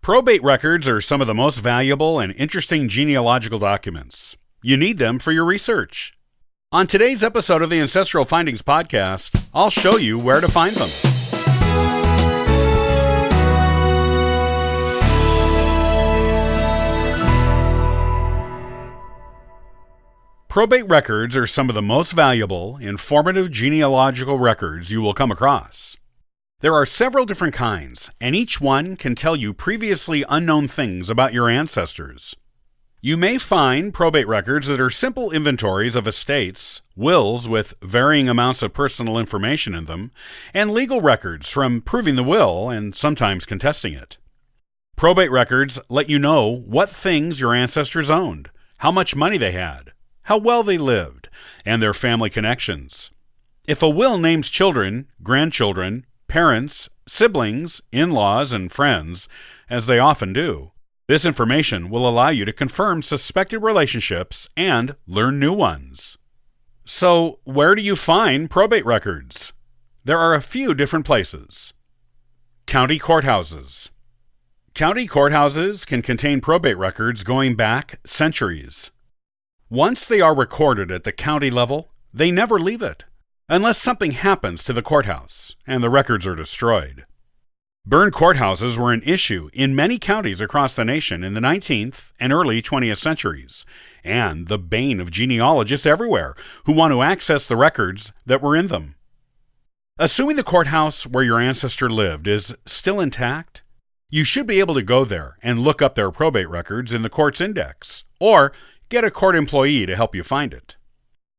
Probate records are some of the most valuable and interesting genealogical documents. You need them for your research. On today's episode of the Ancestral Findings Podcast, I'll show you where to find them. Probate records are some of the most valuable, informative genealogical records you will come across. There are several different kinds, and each one can tell you previously unknown things about your ancestors. You may find probate records that are simple inventories of estates, wills with varying amounts of personal information in them, and legal records from proving the will and sometimes contesting it. Probate records let you know what things your ancestors owned, how much money they had, how well they lived, and their family connections. If a will names children, grandchildren, parents, siblings, in-laws, and friends, as they often do, this information will allow you to confirm suspected relationships and learn new ones. So, where do you find probate records? There are a few different places. County courthouses. County courthouses can contain probate records going back centuries. Once they are recorded at the county level, they never leave it, unless something happens to the courthouse and the records are destroyed. Burned courthouses were an issue in many counties across the nation in the 19th and early 20th centuries, and the bane of genealogists everywhere who want to access the records that were in them. Assuming the courthouse where your ancestor lived is still intact, you should be able to go there and look up their probate records in the court's index, or get a court employee to help you find it.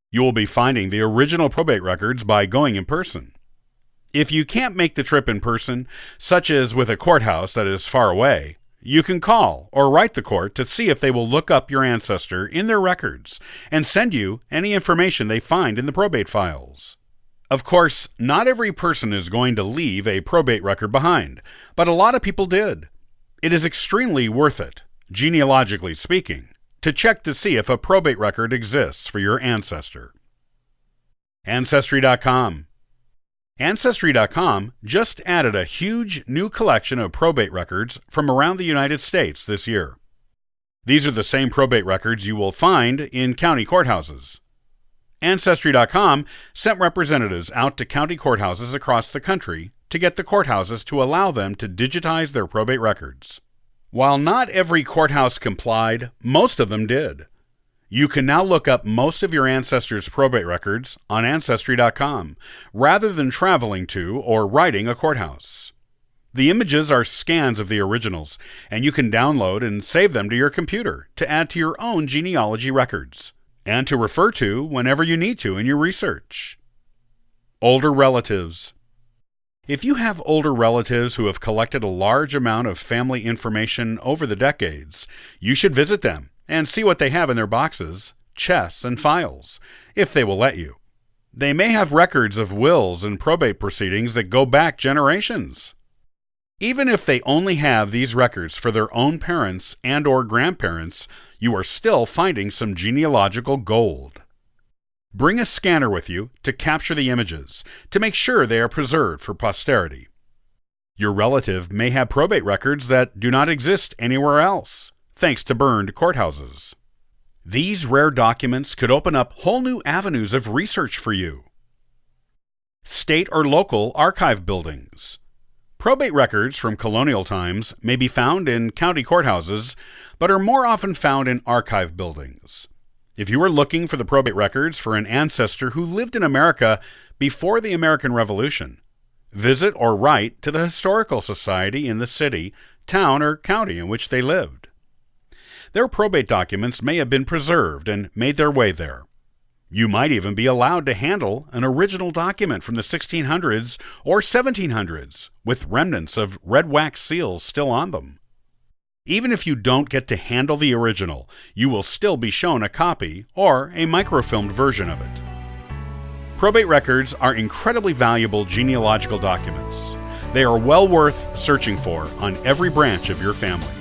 You will be finding the original probate records by going in person. If you can't make the trip in person, such as with a courthouse that is far away, you can call or write the court to see if they will look up your ancestor in their records and send you any information they find in the probate files. Of course, not every person is going to leave a probate record behind, but a lot of people did. It is extremely worth it, genealogically speaking, to check to see if a probate record exists for your ancestor. Ancestry.com. Ancestry.com just added a huge new collection of probate records from around the United States this year. These are the same probate records you will find in county courthouses. Ancestry.com sent representatives out to county courthouses across the country to get the courthouses to allow them to digitize their probate records. While not every courthouse complied, most of them did. You can now look up most of your ancestors' probate records on Ancestry.com, rather than traveling to or writing a courthouse. The images are scans of the originals, and you can download and save them to your computer to add to your own genealogy records, and to refer to whenever you need to in your research. Older relatives. If you have older relatives who have collected a large amount of family information over the decades, you should visit them and see what they have in their boxes, chests, and files, if they will let you. They may have records of wills and probate proceedings that go back generations. Even if they only have these records for their own parents and/or grandparents, you are still finding some genealogical gold. Bring a scanner with you to capture the images, to make sure they are preserved for posterity. Your relative may have probate records that do not exist anywhere else, thanks to burned courthouses. These rare documents could open up whole new avenues of research for you. State or local archive buildings. Probate records from colonial times may be found in county courthouses, but are more often found in archive buildings. If you are looking for the probate records for an ancestor who lived in America before the American Revolution, visit or write to the Historical Society in the city, town, or county in which they lived. Their probate documents may have been preserved and made their way there. You might even be allowed to handle an original document from the 1600s or 1700s with remnants of red wax seals still on them. Even if you don't get to handle the original, you will still be shown a copy or a microfilmed version of it. Probate records are incredibly valuable genealogical documents. They are well worth searching for on every branch of your family.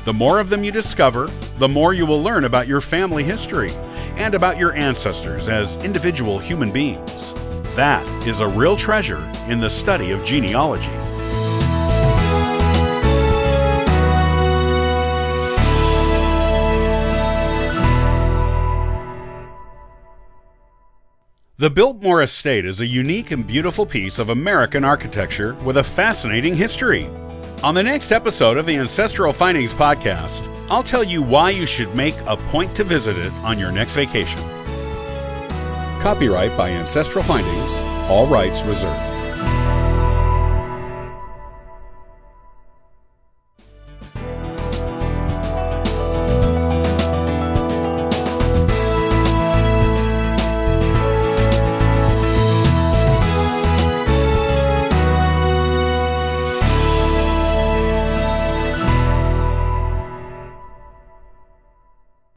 The more of them you discover, the more you will learn about your family history and about your ancestors as individual human beings. That is a real treasure in the study of genealogy. The Biltmore Estate is a unique and beautiful piece of American architecture with a fascinating history. On the next episode of the Ancestral Findings podcast, I'll tell you why you should make a point to visit it on your next vacation. Copyright by Ancestral Findings, all rights reserved.